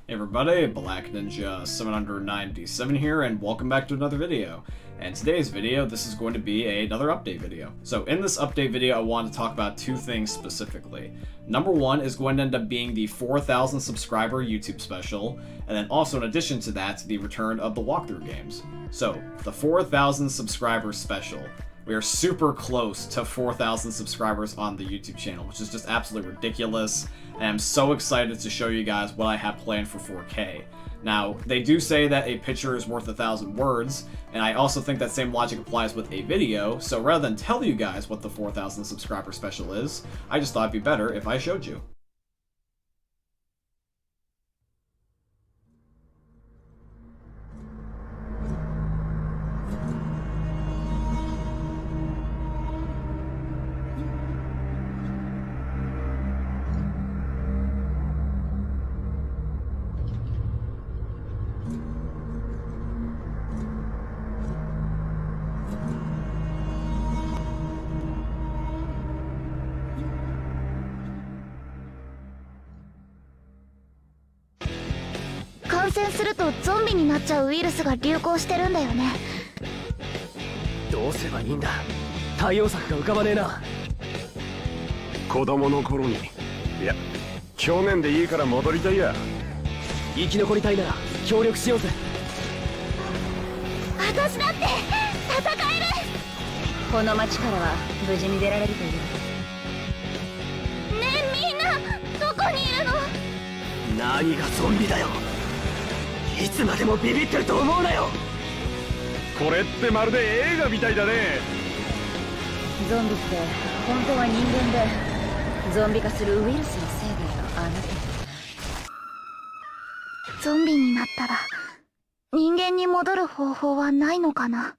Hey everybody, Black Ninja 797 here, and welcome back to another video. And today's video, this is going to be another update video. So in this update video, I want to talk about two things specifically. Number one is going to end up being the 4,000 subscriber YouTube special, and then also in addition to that, the return of the walkthrough games. So, the 4,000 subscriber special. We are super close to 4,000 subscribers on the YouTube channel, which is just absolutely ridiculous, and I'm so excited to show you guys what I have planned for 4K. Now, they do say that a picture is worth 1,000 words, and I also think that same logic applies with a video, so rather than tell you guys what the 4,000 subscriber special is, I just thought it'd be better if I showed you.感染するとゾンビになっちゃうウイルスが流行してるんだよね。どうすればいいんだ。対応策が浮かばねえな。子供の頃に、いや去年でいいから戻りたいや。生き残りたいなら協力しようぜ。私だって戦える。この町からは無事に出られるという。ねえみんなどこにいるの？何がゾンビだよ。いつまでもビビってると思うなよ。これってまるで映画みたいだね。ゾンビって本当は人間でゾンビ化するウイルスのせいだよ。あなたゾンビになったら人間に戻る方法はないのかな。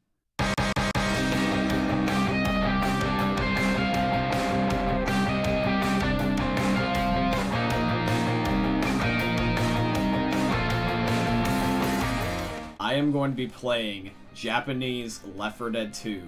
I am going to be playing Japanese Left 4 Dead 2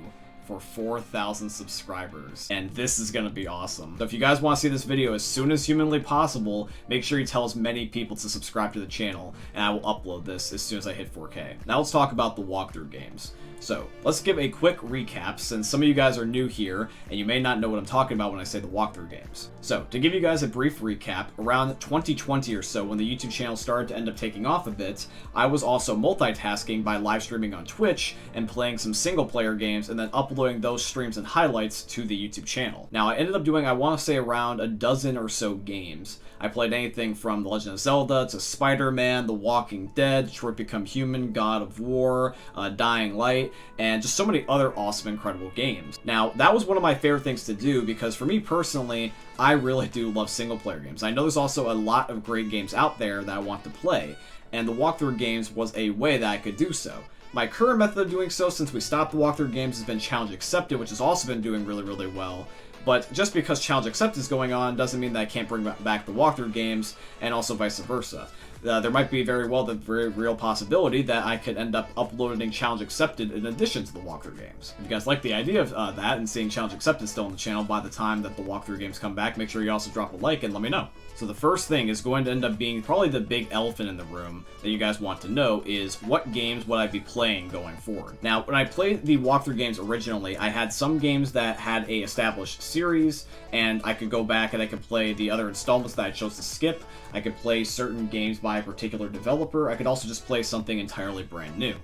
for 4,000 subscribers, and this is gonna be awesome. So if you guys want to see this video as soon as humanly possible, make sure you tell as many people to subscribe to the channel, and I will upload this as soon as I hit 4K. Now let's talk about the walkthrough games. So, let's give a quick recap, since some of you guys are new here, and you may not know what I'm talking about when I say the walkthrough games. So, to give you guys a brief recap, around 2020 or so, when the YouTube channel started to end up taking off a bit, I was also multitasking by live streaming on Twitch, and playing some single-player games, and then uploading those streams and highlights to the YouTube channel. Now, I ended up doing, I want to say, around a dozen or so games. I played anything from The Legend of Zelda to Spider-Man, The Walking Dead, Detroit Become Human, God of War, Dying Light, and just so many other awesome, incredible games. Now, that was one of my favorite things to do because for me personally, I really do love single-player games. I know there's also a lot of great games out there that I want to play, and the walkthrough games was a way that I could do so. My current method of doing so since we stopped the walkthrough games has been Challenge Accepted, which has also been doing really, really well. But just because Challenge Accepted is going on doesn't mean that I can't bring back the walkthrough games, and also vice versa. There might be very well the very real possibility that I could end up uploading Challenge Accepted in addition to the walkthrough games. If you guys like the idea of that and seeing Challenge Accepted still on the channel by the time that the walkthrough games come back, make sure you also drop a like and let me know. So the first thing is going to end up being probably the big elephant in the room that you guys want to know is what games would I be playing going forward. Now, when I played the walkthrough games originally, I had some games that had a established series, and I could go back and I could play the other installments that I chose to skip. I could play certain games by a particular developer. I could also just play something entirely brand new.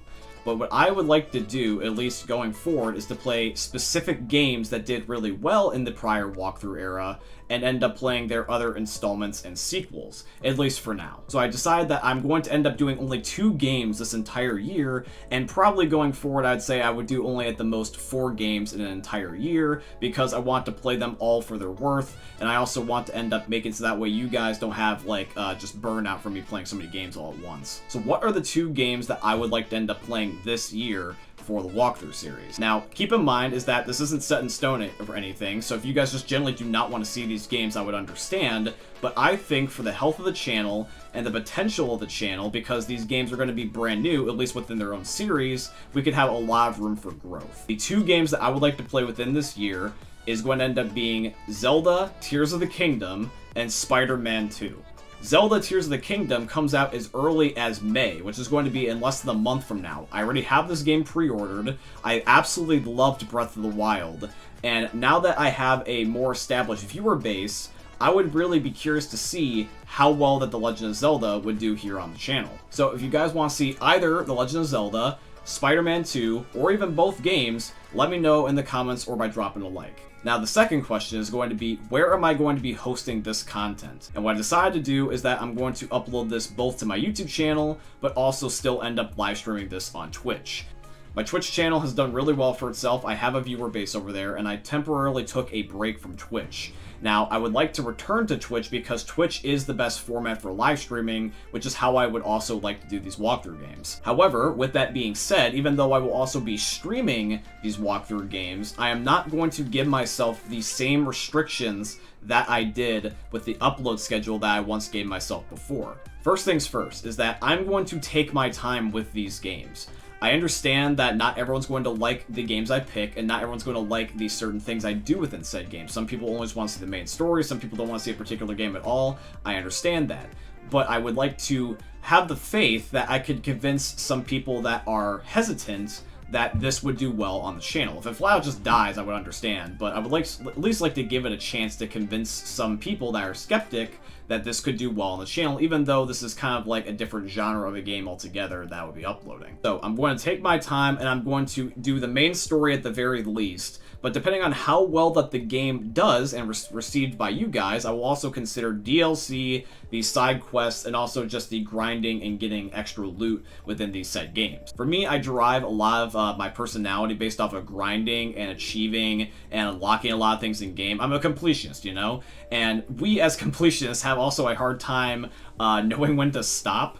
But what I would like to do, at least going forward, is to play specific games that did really well in the prior walkthrough era and end up playing their other installments and sequels, at least for now. So I decided that I'm going to end up doing only 2 games this entire year, and probably going forward I'd say I would do only at the most 4 games in an entire year, because I want to play them all for their worth, and I also want to end up making it so that way you guys don't have like just burnout from me playing so many games all at once. So what are the 2 games that I would like to end up playing this year for the walkthrough series? Now, keep in mind is that this isn't set in stone or anything, so if you guys just generally do not want to see these games, I would understand, but I think for the health of the channel and the potential of the channel, because these games are going to be brand new, at least within their own series, we could have a lot of room for growth. The 2 games that I would like to play within this year is going to end up being Zelda Tears of the Kingdom and Spider-Man 2. Zelda Tears of the Kingdom comes out as early as May, which is going to be in less than a month from now. I already have this game pre-ordered. I absolutely loved Breath of the Wild, and now that I have a more established viewer base, I would really be curious to see how well that The Legend of Zelda would do here on the channel. So if you guys want to see either The Legend of Zelda, Spider-Man 2, or even both games, let me know in the comments or by dropping a like. Now the second question is going to be, where am I going to be hosting this content? And what I decided to do is that I'm going to upload this both to my YouTube channel, but also still end up live streaming this on Twitch. My Twitch channel has done really well for itself. I have a viewer base over there, and I temporarily took a break from Twitch. Now, I would like to return to Twitch because Twitch is the best format for live streaming, which is how I would also like to do these walkthrough games. However, with that being said, even though I will also be streaming these walkthrough games, I am not going to give myself the same restrictions that I did with the upload schedule that I once gave myself before. First things first is that I'm going to take my time with these games. I understand that not everyone's going to like the games I pick, and not everyone's going to like the certain things I do within said games. Some people always want to see the main story, some people don't want to see a particular game at all. I understand that. But I would like to have the faith that I could convince some people that are hesitant that this would do well on the channel. If it flat out just dies, I would understand, but I would at least like to give it a chance to convince some people that are skeptic that this could do well on the channel, even though this is kind of like a different genre of a game altogether that I would be uploading. So I'm going to take my time, and I'm going to do the main story at the very least, but depending on how well that the game does and received by you guys, I will also consider DLC, the side quests, and also just the grinding and getting extra loot within these said games. For me, I derive a lot of my personality based off of grinding and achieving and unlocking a lot of things in game. I'm a completionist, you know, and we as completionists have also a hard time knowing when to stop.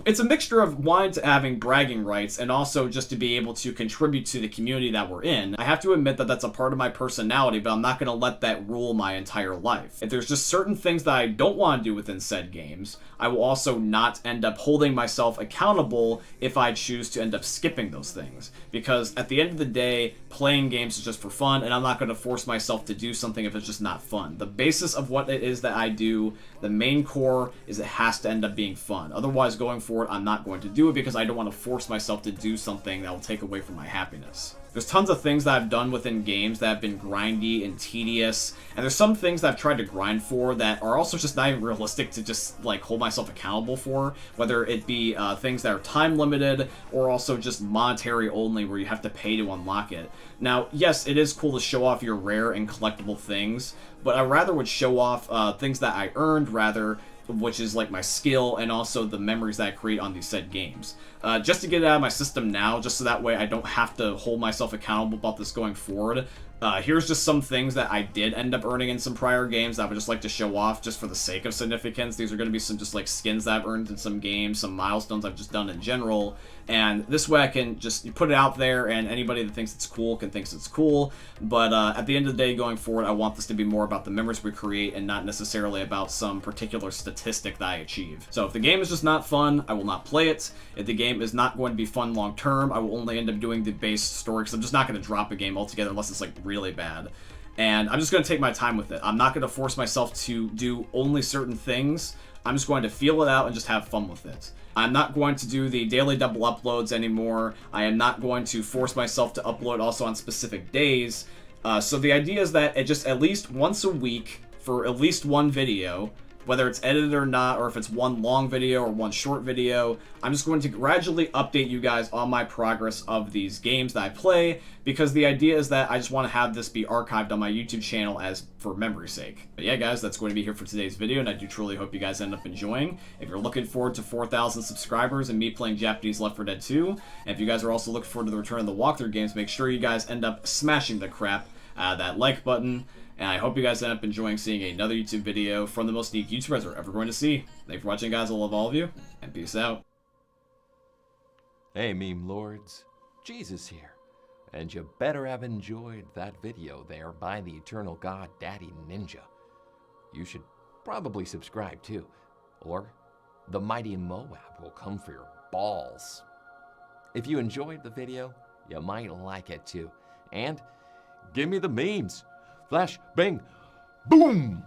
It's a mixture of wanting to having bragging rights and also just to be able to contribute to the community that we're in. I have to admit that that's a part of my personality, but I'm not going to let that rule my entire life. If there's just certain things that I don't want to do within said games, I will also not end up holding myself accountable if I choose to end up skipping those things. Because at the end of the day, playing games is just for fun, and I'm not going to force myself to do something if it's just not fun. The basis of what it is that I do, the main core, is it has to end up being fun. Otherwise, going forward, I'm not going to do it because I don't want to force myself to do something that will take away from my happiness. There's tons of things that I've done within games that have been grindy and tedious, and there's some things that I've tried to grind for that are also just not even realistic to just like hold myself accountable for, whether it be things that are time limited or also just monetary only where you have to pay to unlock it. Now, yes, it is cool to show off your rare and collectible things, but I rather would show off things that I earned rather, which is like my skill and also the memories that I create on these said games. Just to get it out of my system now, just so that way I don't have to hold myself accountable about this going forward, here's just some things that I did end up earning in some prior games that I would just like to show off just for the sake of significance. These are going to be some just like skins that I've earned in some games, some milestones I've just done in general, and this way I can just put it out there and anybody that thinks it's cool can think it's cool. But at the end of the day, going forward, I want this to be more about the memories we create and not necessarily about some particular statistic that I achieve. So if the game is just not fun, I will not play it. If the game is not going to be fun long term, I will only end up doing the base story because I'm just not going to drop a game altogether unless it's like really bad. And I'm just going to take my time with it. I'm not going to force myself to do only certain things. I'm just going to feel it out and just have fun with it. I'm not going to do the daily double uploads anymore. I am not going to force myself to upload also on specific days. So the idea is that at least once a week for at least one video, whether it's edited or not, or if it's one long video or one short video, I'm just going to gradually update you guys on my progress of these games that I play, because the idea is that I just want to have this be archived on my YouTube channel as for memory's sake. But yeah, guys, that's going to be here for today's video, and I do truly hope you guys end up enjoying. If you're looking forward to 4,000 subscribers and me playing Japanese Left 4 Dead 2, and if you guys are also looking forward to the return of the walkthrough games, make sure you guys end up smashing the crap out of that like button. And I hope you guys end up enjoying seeing another YouTube video from the most unique YouTubers we're ever going to see. Thanks for watching, guys. I love all of you, and peace out. Hey, meme lords. Jesus here. And you better have enjoyed that video there by the Eternal God Daddy Ninja. You should probably subscribe too, or the mighty Moab will come for your balls. If you enjoyed the video, you might like it too. And give me the memes. Flash, bang, boom!